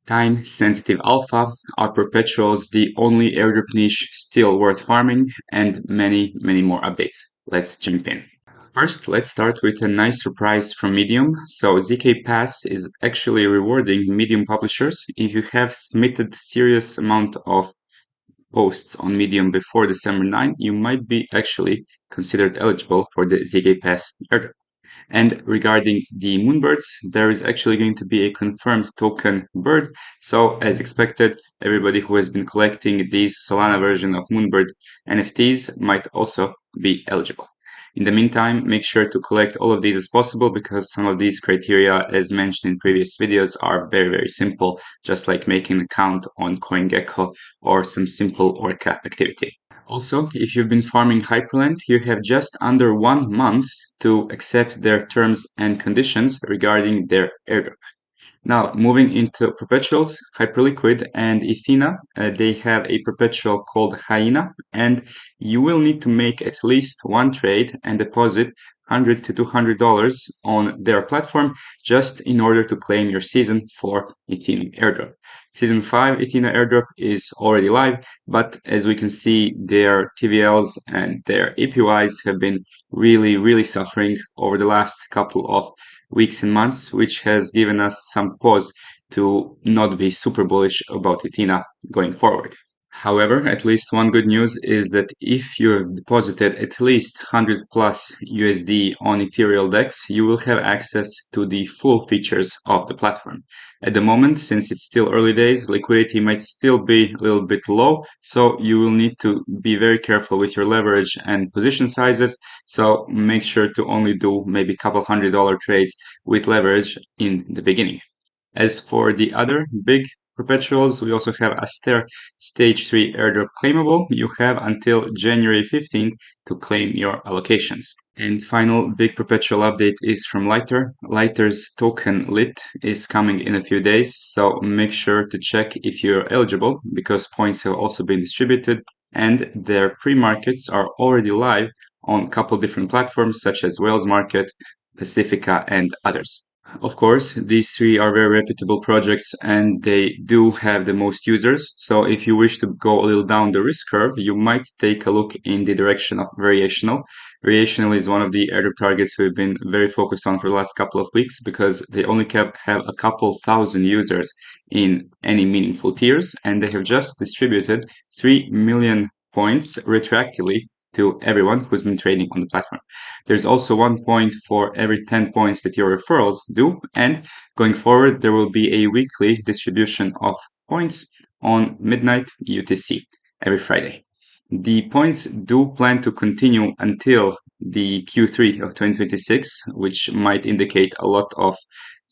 Time-sensitive alpha, are perpetuals the only airdrop niche still worth farming, and many more updates. Let's jump in. First, let's start with a nice surprise from Medium. So ZkPass is actually rewarding Medium publishers. If you have submitted serious amount of posts on Medium before December 9, you might be actually considered eligible for the ZkPass airdrop. And regarding the MoonBirds, there is actually going to be a confirmed token bird. So as expected, everybody who has been collecting these Solana version of MoonBird NFTs might also be eligible. In the meantime, make sure to collect all of these as possible because some of these criteria, as mentioned in previous videos, are very simple, just like making an account on CoinGecko or some simple Orca activity. Also, if you've been farming HyperLend, you have just under 1 month to accept their terms and conditions regarding their airdrop. Now, moving into perpetuals, Hyperliquid and Ethena, they have a perpetual called Hyena, and you will need to make at least one trade and deposit $100 to $200 on their platform just in order to claim your season for Ethena airdrop. Season 5 Ethena airdrop is already live, but as we can see, their TVLs and their APYs have been really suffering over the last couple of weeks and months, which has given us some pause to not be super bullish about Ethena going forward. However, at least one good news is that if you deposited at least 100 plus USD on Ethereal DEX, you will have access to the full features of the platform. At the moment, since it's still early days, liquidity might still be a little bit low, so you will need to be very careful with your leverage and position sizes. So make sure to only do maybe a couple $100 trades with leverage in the beginning. As for the other big perpetuals, we also have Aster Stage 3 Airdrop Claimable. You have until January 15th to claim your allocations. And final big perpetual update is from Lighter. Lighter's token lit is coming in a few days, so make sure to check if you're eligible because points have also been distributed and their pre-markets are already live on a couple different platforms such as Whales Market, Pacifica, and others. Of course, these three are very reputable projects and they do have the most users. So if you wish to go a little down the risk curve, you might take a look in the direction of Variational. Variational is one of the airdrop targets we've been very focused on for the last couple of weeks because they only have a couple thousand users in any meaningful tiers and they have just distributed 3 million points retroactively to everyone who's been trading on the platform. There's also 1 point for every 10 points that your referrals do, and going forward, there will be a weekly distribution of points on midnight UTC every Friday. The points do plan to continue until the Q3 of 2026, which might indicate a lot of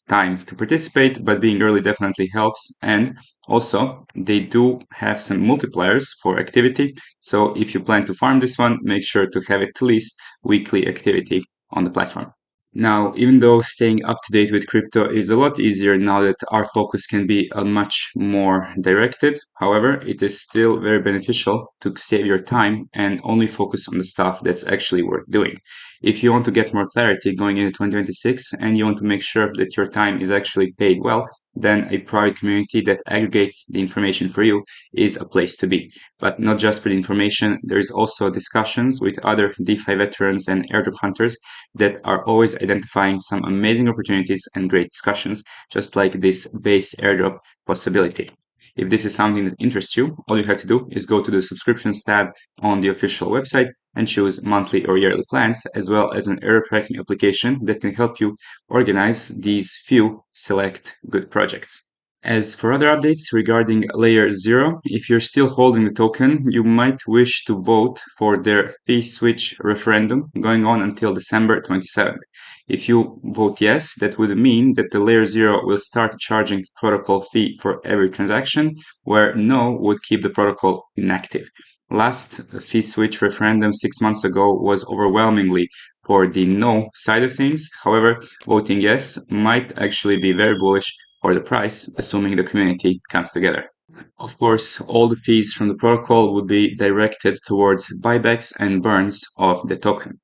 time to participate, but being early definitely helps. And also, they do have some multipliers for activity. So if you plan to farm this one, make sure to have at least weekly activity on the platform. Now, even though staying up to date with crypto is a lot easier now that our focus can be much more directed, however, it is still very beneficial to save your time and only focus on the stuff that's actually worth doing. If you want to get more clarity going into 2026 and you want to make sure that your time is actually paid well, then a private community that aggregates the information for you is a place to be. But not just for the information, there is also discussions with other DeFi veterans and airdrop hunters that are always identifying some amazing opportunities and great discussions, just like this base airdrop possibility. If this is something that interests you, all you have to do is go to the subscriptions tab on the official website and choose monthly or yearly plans, as well as an error tracking application that can help you organize these few select good projects. As for other updates regarding Layer 0, if you're still holding the token, you might wish to vote for their fee switch referendum going on until December 27th. If you vote yes, that would mean that the Layer 0 will start charging protocol fee for every transaction, where no would keep the protocol inactive. Last fee switch referendum 6 months ago was overwhelmingly for the no side of things. However, voting yes might actually be very bullish for the price, assuming the community comes together. Of course, all the fees from the protocol would be directed towards buybacks and burns of the token.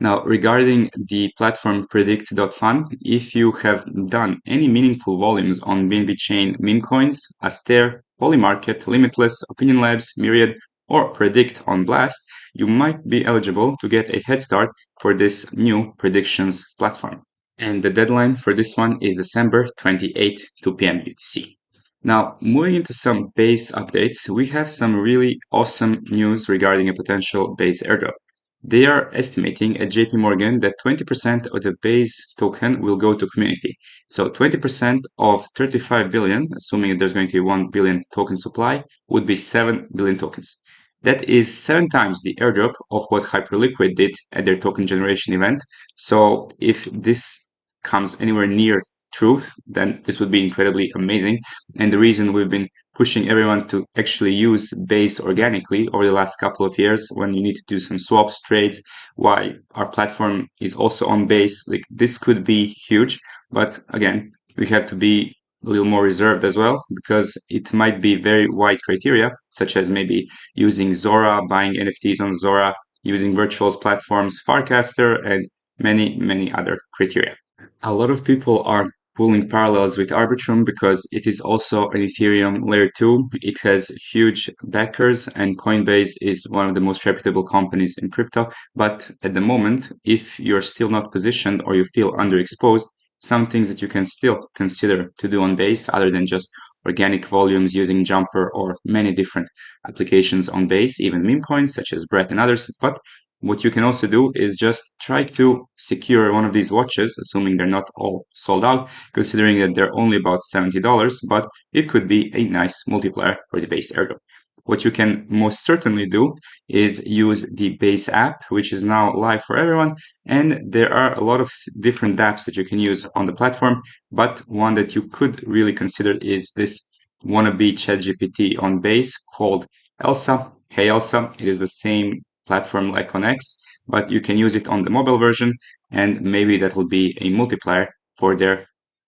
Now, regarding the platform predict.fun, if you have done any meaningful volumes on BNB chain meme coins, Aster, Polymarket, Limitless, Opinion Labs, Myriad, or Predict on Blast, you might be eligible to get a head start for this new predictions platform. And the deadline for this one is December 28, 2 p.m. UTC. Now, moving into some base updates, we have some really awesome news regarding a potential base airdrop. They are estimating at JP Morgan that 20% of the base token will go to community. So 20% of 35 billion, assuming there's going to be 1 billion token supply, would be 7 billion tokens. That is 7 times the airdrop of what HyperLiquid did at their token generation event. So if this comes anywhere near truth, then this would be incredibly amazing. And the reason we've been pushing everyone to actually use Base organically over the last couple of years when you need to do some swaps, trades, why our platform is also on Base. Like, this could be huge, but again, we have to be a little more reserved as well, because it might be very wide criteria, such as maybe using Zora, buying NFTs on Zora, using virtuals platforms, Farcaster, and many other criteria. A lot of people are pulling parallels with Arbitrum because it is also an Ethereum layer 2. It has huge backers, and Coinbase is one of the most reputable companies in crypto. But at the moment, if you're still not positioned or you feel underexposed, some things that you can still consider to do on Base, other than just organic volumes using Jumper or many different applications on Base, even meme coins such as Brett and others. But what you can also do is just try to secure one of these watches, assuming they're not all sold out, considering that they're only about $70, but it could be a nice multiplier for the base airdrop. What you can most certainly do is use the base app, which is now live for everyone. And there are a lot of different dApps that you can use on the platform, but one that you could really consider is this wannabe ChatGPT on base called Elsa. Hey Elsa, it is the same platform like on X, but you can use it on the mobile version, and maybe that will be a multiplier for their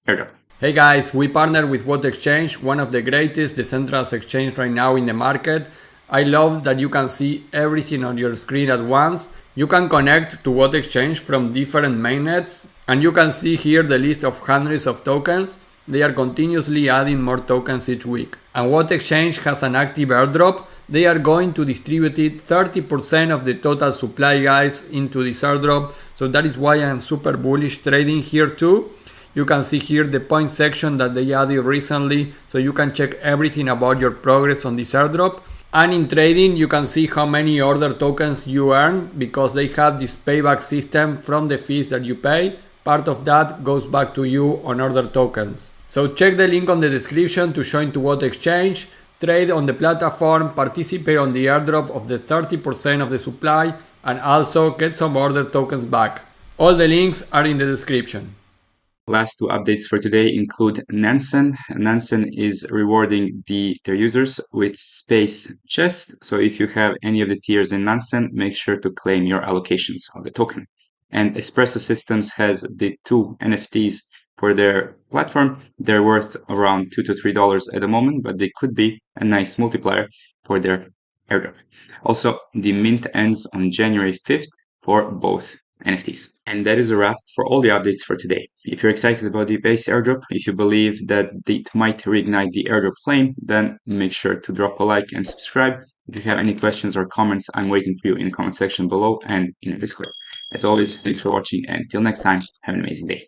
airdrop. Hey guys, we partner with What Exchange, one of the greatest decentralized exchange right now in the market. I love that you can see everything on your screen at once. You can connect to What Exchange from different mainnets, and you can see here the list of hundreds of tokens. They are continuously adding more tokens each week. And What Exchange has an active airdrop. They are going to distribute it 30% of the total supply, guys, into this airdrop. So that is why I am super bullish trading here too. You can see here the point section that they added recently, so you can check everything about your progress on this airdrop. And in trading, you can see how many order tokens you earn, because they have this payback system from the fees that you pay. Part of that goes back to you on order tokens. So check the link on the description to join to What Exchange, trade on the platform, participate on the airdrop of the 30% of the supply, and also get some order tokens back. All the links are in the description. Last two updates for today include Nansen. Nansen is rewarding their users with Spaace chest. So if you have any of the tiers in Nansen, make sure to claim your allocations of the token. And Espresso Systems has the 2 NFTs for their platform. They're worth around $2 to $3 at the moment, but they could be a nice multiplier for their airdrop. Also, the mint ends on January 5th for both NFTs. And that is a wrap for all the updates for today. If you're excited about the base airdrop, if you believe that it might reignite the airdrop flame, then make sure to drop a like and subscribe. If you have any questions or comments, I'm waiting for you in the comment section below and in the Discord. As always, thanks for watching, and till next time, have an amazing day.